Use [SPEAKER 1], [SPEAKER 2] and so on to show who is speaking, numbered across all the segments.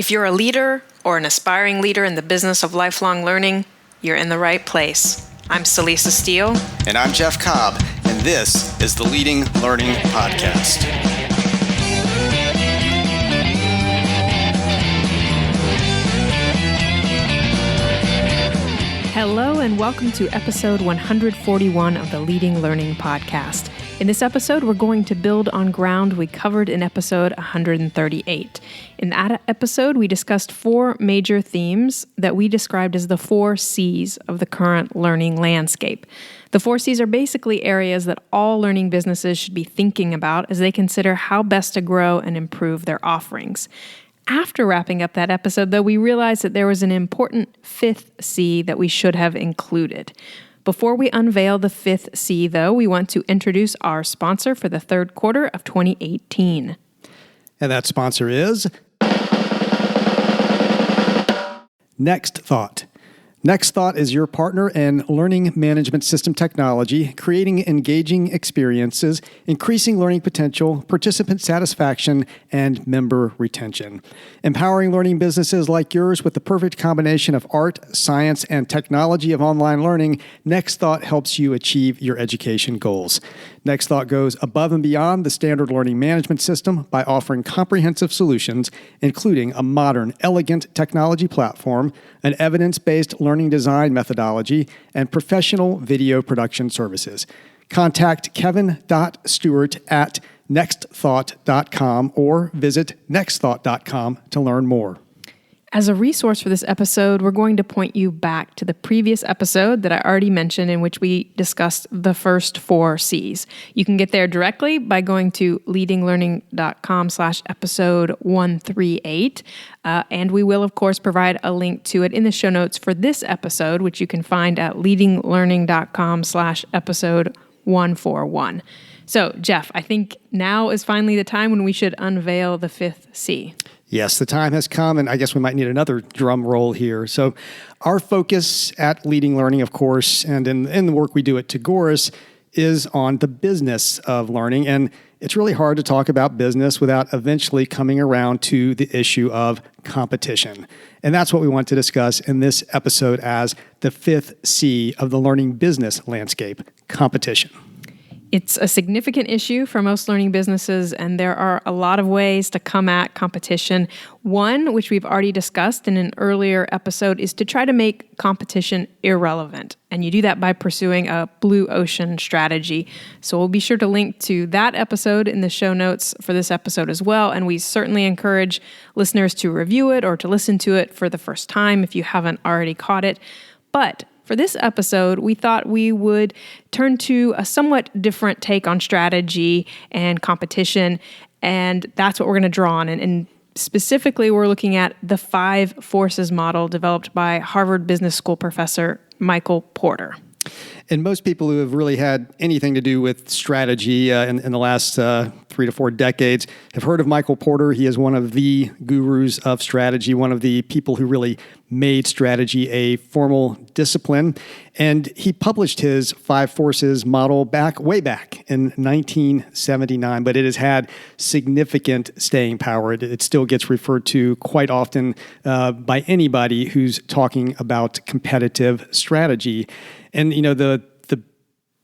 [SPEAKER 1] If you're a leader or an aspiring leader in the business of lifelong learning, you're in the right place. I'm Celisa Steele.
[SPEAKER 2] And I'm Jeff Cobb, and this is the Leading Learning Podcast.
[SPEAKER 1] Hello and welcome to episode 141 of the Leading Learning Podcast. In this episode, we're going to build on ground we covered in episode 138. In that episode, we discussed four major themes that we described as the 4 C's of the current learning landscape. The 4 C's are basically areas that all learning businesses should be thinking about as they consider how best to grow and improve their offerings. After wrapping up that episode, though, we realized that there was an important 5th C that we should have included. Before we unveil the 5th C, though, we want to introduce our sponsor for the third quarter of 2018.
[SPEAKER 3] And that sponsor is Next Thought. Next Thought is your partner in learning management system technology, creating engaging experiences, increasing learning potential, participant satisfaction, and member retention. Empowering learning businesses like yours with the perfect combination of art, science, and technology of online learning, Next Thought helps you achieve your education goals. Next Thought goes above and beyond the standard learning management system by offering comprehensive solutions, including a modern, elegant technology platform, an evidence-based learning design methodology, and professional video production services. Contact kevin.stewart at nextthought.com or visit nextthought.com to learn more.
[SPEAKER 1] As a resource for this episode, we're going to point you back to the previous episode that I already mentioned in which we discussed the first 4 C's. You can get there directly by going to leadinglearning.com/episode 138. And we will, of course, provide a link to it in the show notes for this episode, which you can find at leadinglearning.com/episode 141. So, Jeff, I think now is finally the time when we should unveil the 5th C.
[SPEAKER 3] Yes, the time has come, and I guess we might need another drum roll here. So our focus at Leading Learning, of course, and in the work we do at Tagoras, is on the business of learning. And it's really hard to talk about business without eventually coming around to the issue of competition. And that's what we want to discuss in this episode as the 5th C of the learning business landscape, competition.
[SPEAKER 1] It's a significant issue for most learning businesses, and there are a lot of ways to come at competition. One, which we've already discussed in an earlier episode, is to try to make competition irrelevant. And you do that by pursuing a blue ocean strategy. So we'll be sure to link to that episode in the show notes for this episode as well. And we certainly encourage listeners to review it or to listen to it for the first time if you haven't already caught it. But for this episode, we thought we would turn to a somewhat different take on strategy and competition, and that's what we're going to draw on. And specifically, we're looking at the 5 forces model developed by Harvard Business School professor Michael Porter.
[SPEAKER 3] And most people who have really had anything to do with strategy in the last 3 to 4 decades have heard of Michael Porter. He is one of the gurus of strategy, one of the people who really made strategy a formal discipline. And he published his 5 forces model way back in 1979, but it has had significant staying power. It still gets referred to quite often by anybody who's talking about competitive strategy. And, you know, the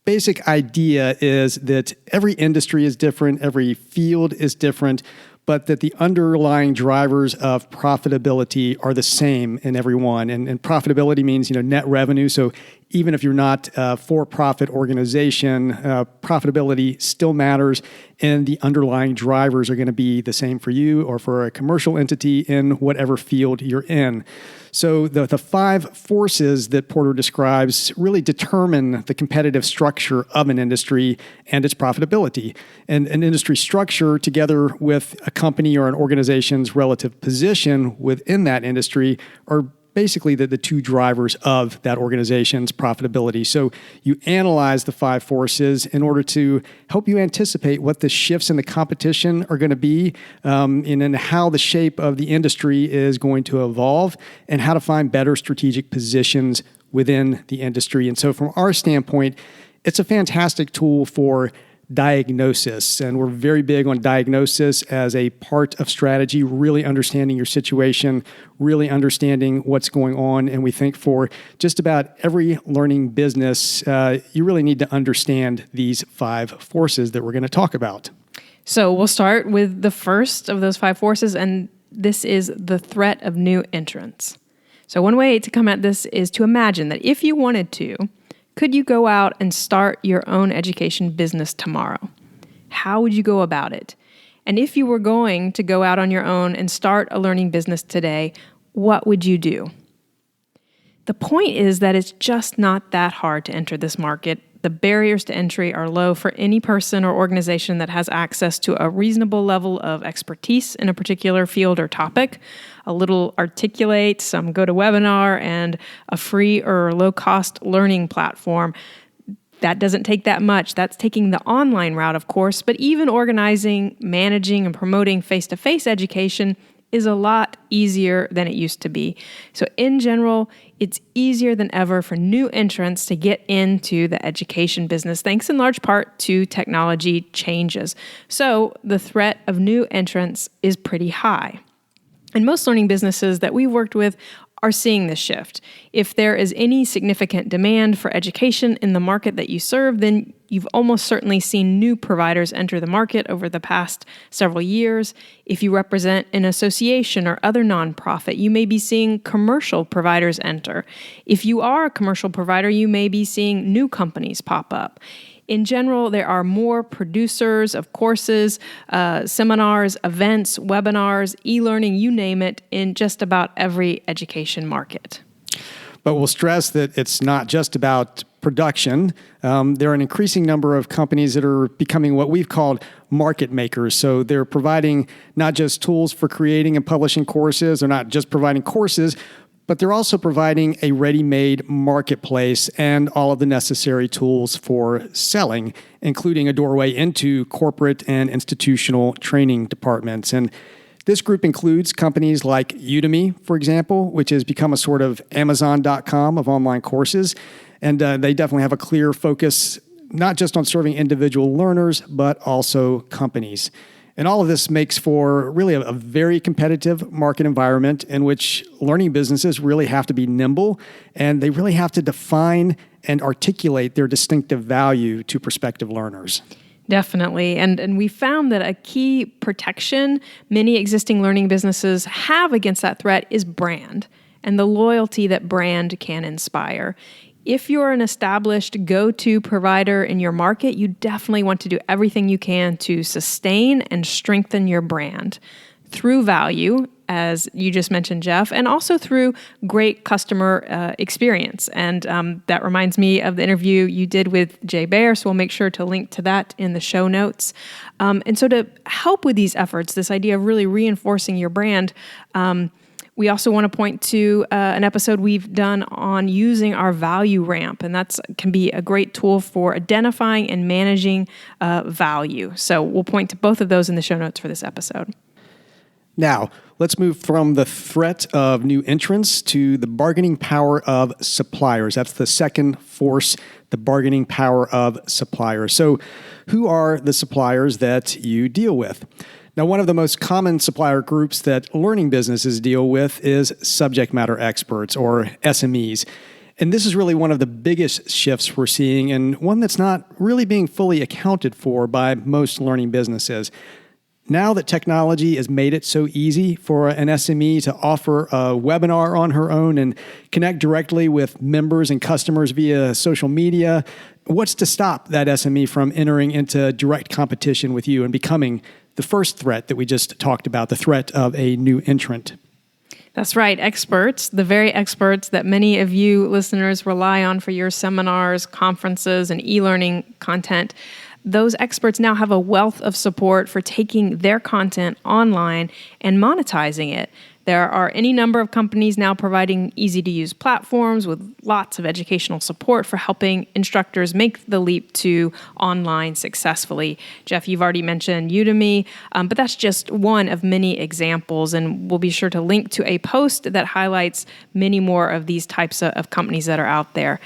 [SPEAKER 3] basic idea is that every industry is different, every field is different, but that the underlying drivers of profitability are the same in every one. And profitability means, net revenue. So even if you're not a for-profit organization, profitability still matters, and the underlying drivers are going to be the same for you or for a commercial entity in whatever field you're in. So the 5 forces that Porter describes really determine the competitive structure of an industry and its profitability. And an industry structure, together with a company or an organization's relative position within that industry, are basically the 2 drivers of that organization's profitability. So you analyze the 5 forces in order to help you anticipate what the shifts in the competition are going to be, and how the shape of the industry is going to evolve, and how to find better strategic positions within the industry. And so from our standpoint, it's a fantastic tool for diagnosis. And we're very big on diagnosis as a part of strategy, really understanding your situation, really understanding what's going on. And we think for just about every learning business, you really need to understand these 5 forces that we're going to talk about.
[SPEAKER 1] So we'll start with the first of those 5 forces, and this is the threat of new entrants. So one way to come at this is to imagine that if you wanted to, could you go out and start your own education business tomorrow? How would you go about it? And if you were going to go out on your own and start a learning business today, what would you do? The point is that it's just not that hard to enter this market. The barriers to entry are low for any person or organization that has access to a reasonable level of expertise in a particular field or topic, a little Articulate, some GoToWebinar, and a free or low-cost learning platform. That doesn't take that much. That's taking the online route, of course, but even organizing, managing, and promoting face-to-face education is a lot easier than it used to be. So in general, it's easier than ever for new entrants to get into the education business, thanks in large part to technology changes. So the threat of new entrants is pretty high. And most learning businesses that we've worked with are seeing this shift. If there is any significant demand for education in the market that you serve, then you've almost certainly seen new providers enter the market over the past several years. If you represent an association or other nonprofit, you may be seeing commercial providers enter. If you are a commercial provider, you may be seeing new companies pop up. In general, there are more producers of courses, seminars, events, webinars, e-learning, you name it, in just about every education market.
[SPEAKER 3] But we'll stress that it's not just about production. There are an increasing number of companies that are becoming what we've called market makers. So they're providing not just tools for creating and publishing courses, they're not just providing courses, but they're also providing a ready-made marketplace and all of the necessary tools for selling, including a doorway into corporate and institutional training departments. And this group includes companies like Udemy, for example, which has become a sort of Amazon.com of online courses. And they definitely have a clear focus, not just on serving individual learners, but also companies. And all of this makes for really a very competitive market environment in which learning businesses really have to be nimble, and they really have to define and articulate their distinctive value to prospective learners.
[SPEAKER 1] Definitely. And we found that a key protection many existing learning businesses have against that threat is brand and the loyalty that brand can inspire. If you're an established go-to provider in your market, you definitely want to do everything you can to sustain and strengthen your brand through value, as you just mentioned, Jeff, and also through great customer experience. And that reminds me of the interview you did with Jay Baer, so we'll make sure to link to that in the show notes. And so to help with these efforts, this idea of really reinforcing your brand, we also want to point to an episode we've done on using our value ramp, and that can be a great tool for identifying and managing value. So we'll point to both of those in the show notes for this episode.
[SPEAKER 3] Now, let's move from the threat of new entrants to the bargaining power of suppliers. That's the second force, the bargaining power of suppliers. So who are the suppliers that you deal with? Now, one of the most common supplier groups that learning businesses deal with is subject matter experts, or SMEs. And this is really one of the biggest shifts we're seeing, and one that's not really being fully accounted for by most learning businesses. Now that technology has made it so easy for an SME to offer a webinar on her own and connect directly with members and customers via social media, what's to stop that SME from entering into direct competition with you and becoming the first threat that we just talked about, the threat of a new entrant?
[SPEAKER 1] That's right. Experts, the very experts that many of you listeners rely on for your seminars, conferences, and e-learning content. Those experts now have a wealth of support for taking their content online and monetizing it. There are any number of companies now providing easy-to-use platforms with lots of educational support for helping instructors make the leap to online successfully. Jeff, you've already mentioned Udemy, but that's just one of many examples, and we'll be sure to link to a post that highlights many more of these types of companies that are out there.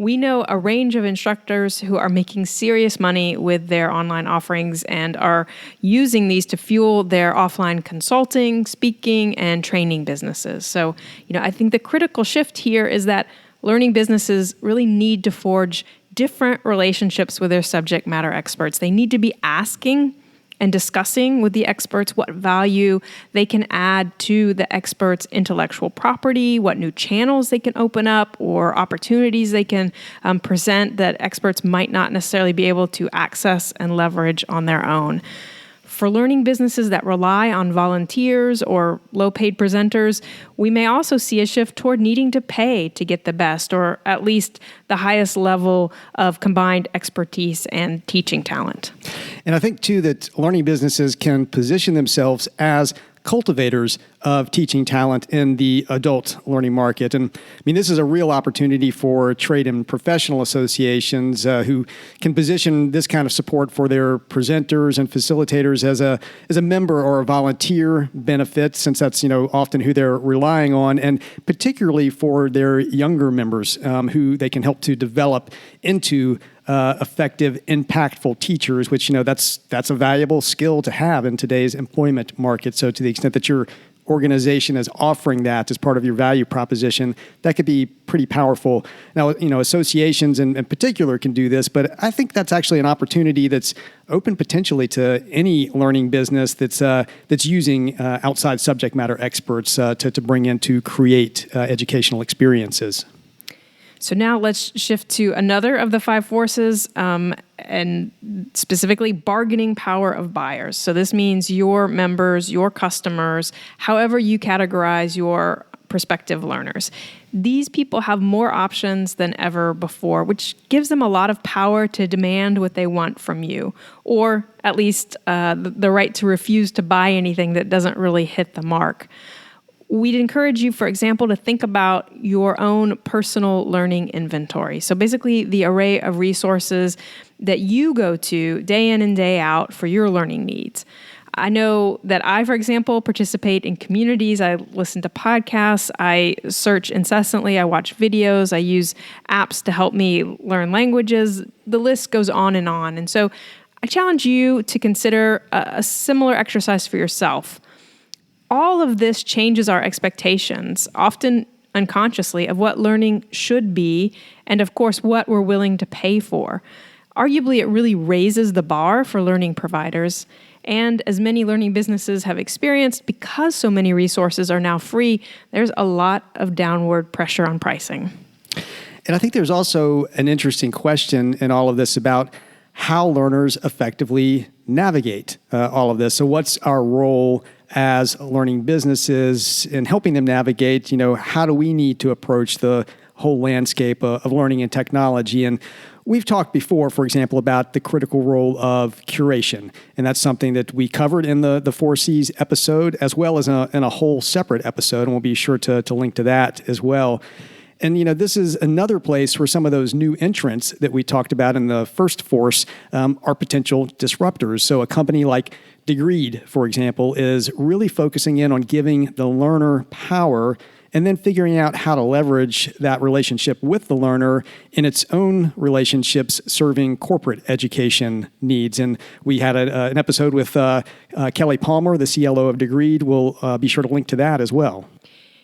[SPEAKER 1] We know a range of instructors who are making serious money with their online offerings and are using these to fuel their offline consulting, speaking, and training businesses. So, I think the critical shift here is that learning businesses really need to forge different relationships with their subject matter experts. They need to be asking and discussing with the experts what value they can add to the experts' intellectual property, what new channels they can open up, or opportunities they can present that experts might not necessarily be able to access and leverage on their own. For learning businesses that rely on volunteers or low-paid presenters, we may also see a shift toward needing to pay to get the best, or at least the highest level of combined expertise and teaching talent.
[SPEAKER 3] And I think, too, that learning businesses can position themselves as cultivators of teaching talent in the adult learning market. And this is a real opportunity for trade and professional associations who can position this kind of support for their presenters and facilitators as a member or a volunteer benefit, since that's often who they're relying on, and particularly for their younger members who they can help to develop into effective, impactful teachers, which that's a valuable skill to have in today's employment market. So to the extent that your organization is offering that as part of your value proposition, that could be pretty powerful. Now, associations in particular can do this, but I think that's actually an opportunity that's open potentially to any learning business that's using outside subject matter experts to bring in to create educational experiences.
[SPEAKER 1] So now let's shift to another of the 5 forces, and specifically bargaining power of buyers. So this means your members, your customers, however you categorize your prospective learners. These people have more options than ever before, which gives them a lot of power to demand what they want from you, or at least the right to refuse to buy anything that doesn't really hit the mark. We'd encourage you, for example, to think about your own personal learning inventory. So basically the array of resources that you go to day in and day out for your learning needs. I know that I, for example, participate in communities. I listen to podcasts. I search incessantly. I watch videos. I use apps to help me learn languages. The list goes on. And so I challenge you to consider a similar exercise for yourself. All of this changes our expectations, often unconsciously, of what learning should be and, of course, what we're willing to pay for. Arguably, it really raises the bar for learning providers. And as many learning businesses have experienced, because so many resources are now free, there's a lot of downward pressure on pricing.
[SPEAKER 3] And I think there's also an interesting question in all of this about how learners effectively navigate all of this. So what's our role as learning businesses in helping them navigate, how do we need to approach the whole landscape of learning and technology? And we've talked before, for example, about the critical role of curation. And that's something that we covered in the 4 C's episode, as well as in a whole separate episode. And we'll be sure to link to that as well. And, this is another place where some of those new entrants that we talked about in the first force are potential disruptors. So a company like Degreed, for example, is really focusing in on giving the learner power and then figuring out how to leverage that relationship with the learner in its own relationships serving corporate education needs. And we had an episode with Kelly Palmer, the CLO of Degreed. We'll be sure to link to that as well.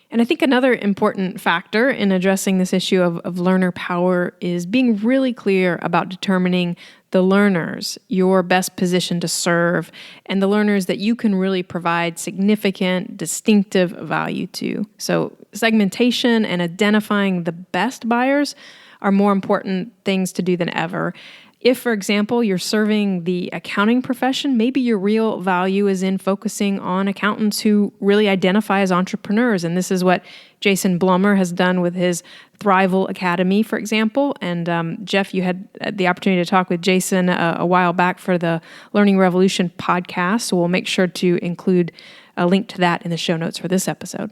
[SPEAKER 1] And I think another important factor in addressing this issue of learner power is being really clear about determining the learners you're best positioned to serve and the learners that you can really provide significant, distinctive value to. So segmentation and identifying the best buyers are more important things to do than ever. If, for example, you're serving the accounting profession, maybe your real value is in focusing on accountants who really identify as entrepreneurs. And this is what Jason Blummer has done with his Thrival Academy, for example. And Jeff, you had the opportunity to talk with Jason a while back for the Learning Revolution podcast. So we'll make sure to include a link to that in the show notes for this episode.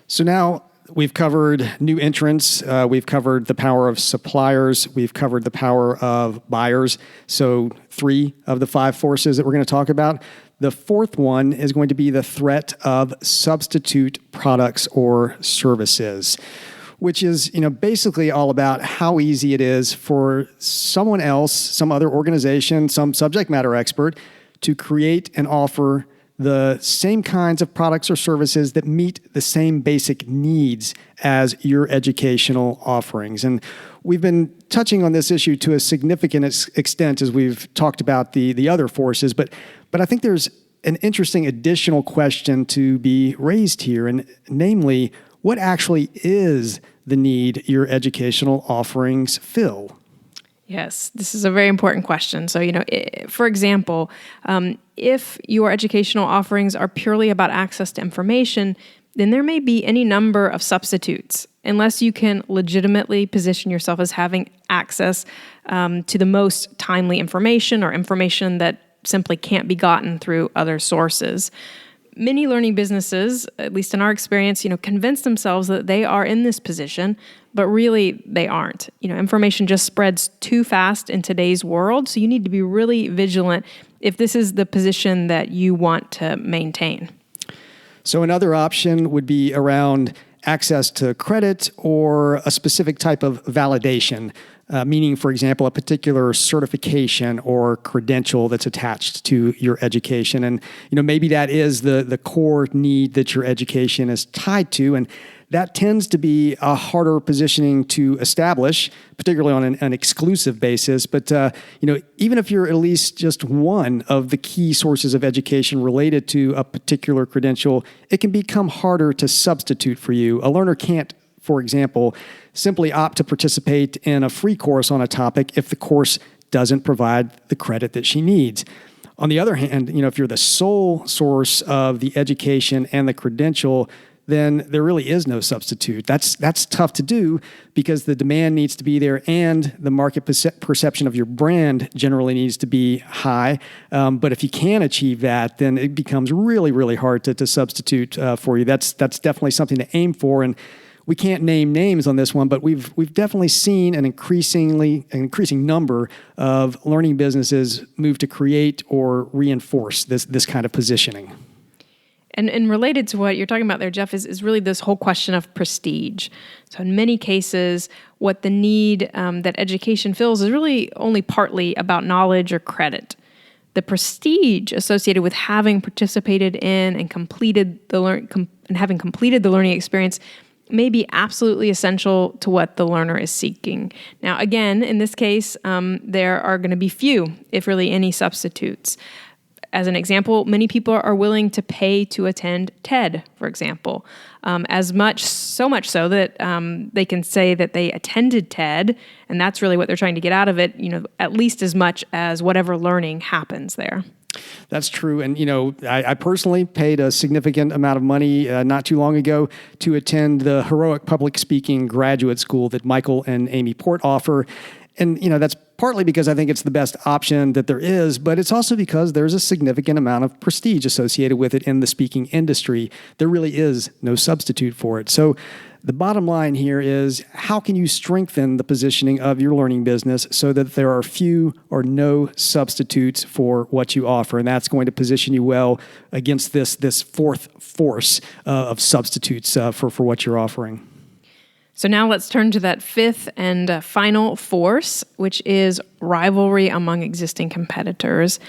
[SPEAKER 3] So now, we've covered new entrants. We've covered the power of suppliers. We've covered the power of buyers. So 3 of the 5 forces that we're going to talk about. The 4th one is going to be the threat of substitute products or services. which is, basically all about how easy it is for someone else, some other organization, some subject matter expert to create and offer the same kinds of products or services that meet the same basic needs as your educational offerings. And we've been touching on this issue to a significant extent as we've talked about the other forces, but I think there's an interesting additional question to be raised here, and namely, what actually is the need your educational offerings fill?
[SPEAKER 1] Yes, this is a very important question. So, for example, if your educational offerings are purely about access to information, then there may be any number of substitutes, unless you can legitimately position yourself as having access to the most timely information or information that simply can't be gotten through other sources. Many learning businesses, at least in our experience, convince themselves that they are in this position, but really they aren't. Information just spreads too fast in today's world, so you need to be really vigilant if this is the position that you want to maintain.
[SPEAKER 3] So another option would be around access to credit or a specific type of validation, meaning, for example, a particular certification or credential that's attached to your education. And, maybe that is the core need that your education is tied to. And that tends to be a harder positioning to establish, particularly on an exclusive basis. But, even if you're at least just one of the key sources of education related to a particular credential, it can become harder to substitute for you. A learner can't, for example, simply opt to participate in a free course on a topic if the course doesn't provide the credit that she needs. On the other hand, if you're the sole source of the education and the credential, then there really is no substitute. That's tough to do because the demand needs to be there and the market perception of your brand generally needs to be high. But if you can achieve that, then it becomes really, really hard to substitute for you. That's definitely something to aim for. And we can't name names on this one, but we've definitely seen an increasing number of learning businesses move to create or reinforce this kind of positioning.
[SPEAKER 1] And related to what you're talking about there, Jeff, is really this whole question of prestige. So in many cases, what the need that education fills is really only partly about knowledge or credit. The prestige associated with having participated in and completed having completed the learning experience may be absolutely essential to what the learner is seeking. Now, again, in this case, there are going to be few, if really any, substitutes. As an example, many people are willing to pay to attend TED, for example, so much so that they can say that they attended TED, and that's really what they're trying to get out of it, at least as much as whatever learning happens there.
[SPEAKER 3] That's true. And, I personally paid a significant amount of money not too long ago to attend the Heroic Public Speaking Graduate School that Michael and Amy Port offer. And, that's partly because I think it's the best option that there is, but it's also because there's a significant amount of prestige associated with it in the speaking industry. There really is no substitute for it. So the bottom line here is, how can you strengthen the positioning of your learning business so that there are few or no substitutes for what you offer? And that's going to position you well against this fourth force of substitutes for what you're offering.
[SPEAKER 1] So now let's turn to that fifth and final force, which is rivalry among existing competitors.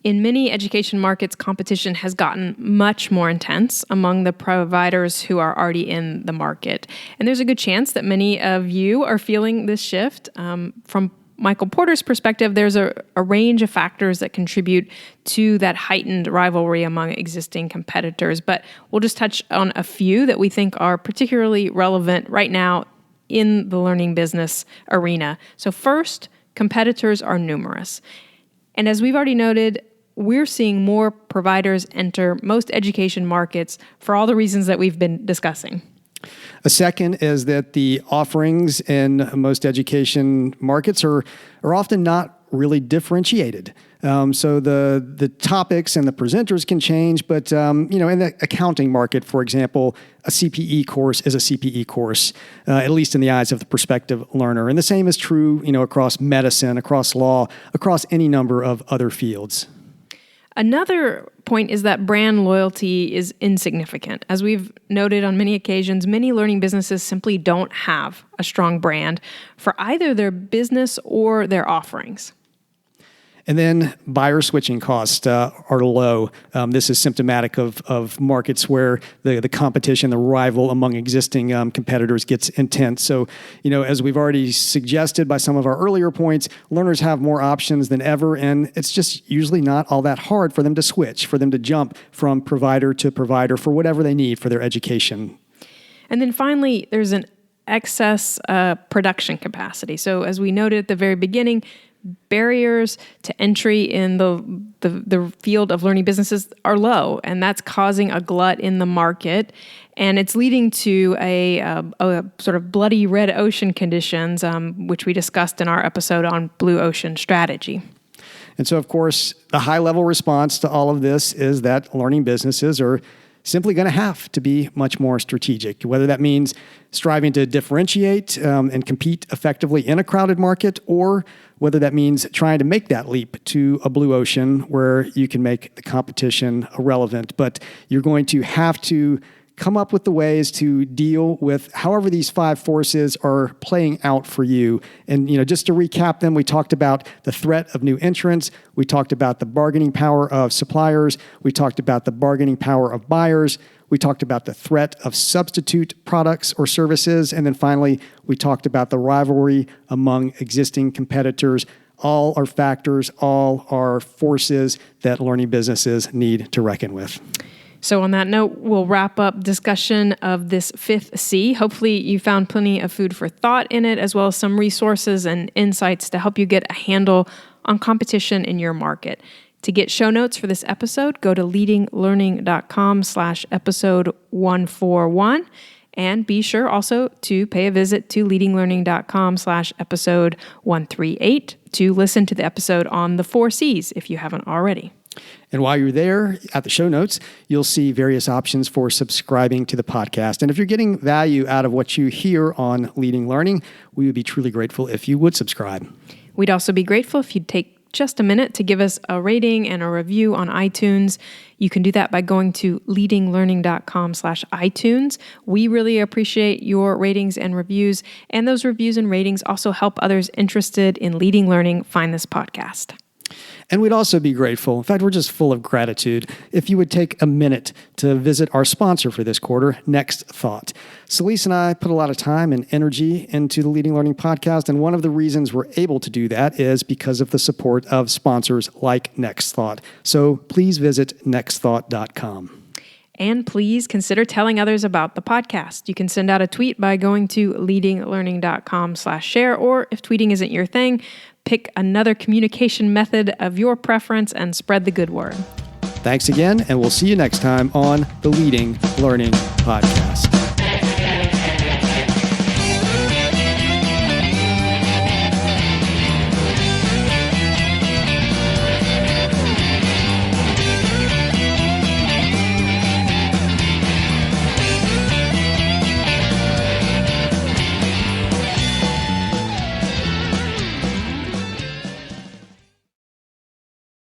[SPEAKER 1] In many education markets, competition has gotten much more intense among the providers who are already in the market. And there's a good chance that many of you are feeling this shift. From Michael Porter's perspective, there's a range of factors that contribute to that heightened rivalry among existing competitors, but we'll just touch on a few that we think are particularly relevant right now in the learning business arena. So first, competitors are numerous. And as we've already noted, we're seeing more providers enter most education markets for all the reasons that we've been discussing.
[SPEAKER 3] A second is that the offerings in most education markets are often not really differentiated. So the topics and the presenters can change, but in the accounting market, for example, a CPE course is a CPE course, at least in the eyes of the prospective learner. And the same is true, across medicine, across law, across any number of other fields.
[SPEAKER 1] Another point is that brand loyalty is insignificant. As we've noted on many occasions, many learning businesses simply don't have a strong brand for either their business or their offerings.
[SPEAKER 3] And then buyer switching costs are low. This is symptomatic of markets where the competition, the rival among existing competitors gets intense. So, as we've already suggested by some of our earlier points, learners have more options than ever, and it's just usually not all that hard for them to switch, for them to jump from provider to provider for whatever they need for their education.
[SPEAKER 1] And then finally, there's an excess production capacity. So as we noted at the very beginning, barriers to entry in the field of learning businesses are low, and that's causing a glut in the market, and it's leading to a sort of bloody red ocean conditions, which we discussed in our episode on blue ocean strategy.
[SPEAKER 3] And so, of course, the high-level response to all of this is that learning businesses are simply going to have to be much more strategic, whether that means striving to differentiate and compete effectively in a crowded market, or whether that means trying to make that leap to a blue ocean where you can make the competition irrelevant. But you're going to have to come up with the ways to deal with however these 5 forces are playing out for you. And, just to recap them, we talked about the threat of new entrants. We talked about the bargaining power of suppliers. We talked about the bargaining power of buyers. We talked about the threat of substitute products or services. And then finally, we talked about the rivalry among existing competitors. All are factors, all are forces that learning businesses need to reckon with.
[SPEAKER 1] So on that note, we'll wrap up discussion of this 5th C. Hopefully you found plenty of food for thought in it, as well as some resources and insights to help you get a handle on competition in your market. To get show notes for this episode, go to leadinglearning.com/episode 141. And be sure also to pay a visit to leadinglearning.com/episode 138 to listen to the episode on the 4 C's if you haven't already.
[SPEAKER 3] And while you're there at the show notes, you'll see various options for subscribing to the podcast. And if you're getting value out of what you hear on Leading Learning, we would be truly grateful if you would subscribe.
[SPEAKER 1] We'd also be grateful if you'd take just a minute to give us a rating and a review on iTunes. You can do that by going to leadinglearning.com/iTunes. We really appreciate your ratings and reviews, and those reviews and ratings also help others interested in leading learning find this podcast.
[SPEAKER 3] And we'd also be grateful, in fact, we're just full of gratitude, if you would take a minute to visit our sponsor for this quarter, Next Thought. Celisa and I put a lot of time and energy into the Leading Learning podcast, and one of the reasons we're able to do that is because of the support of sponsors like Next Thought. So please visit nextthought.com.
[SPEAKER 1] And please consider telling others about the podcast. You can send out a tweet by going to leadinglearning.com/share, or if tweeting isn't your thing, pick another communication method of your preference and spread the good word.
[SPEAKER 3] Thanks again, and we'll see you next time on the Leading Learning Podcast.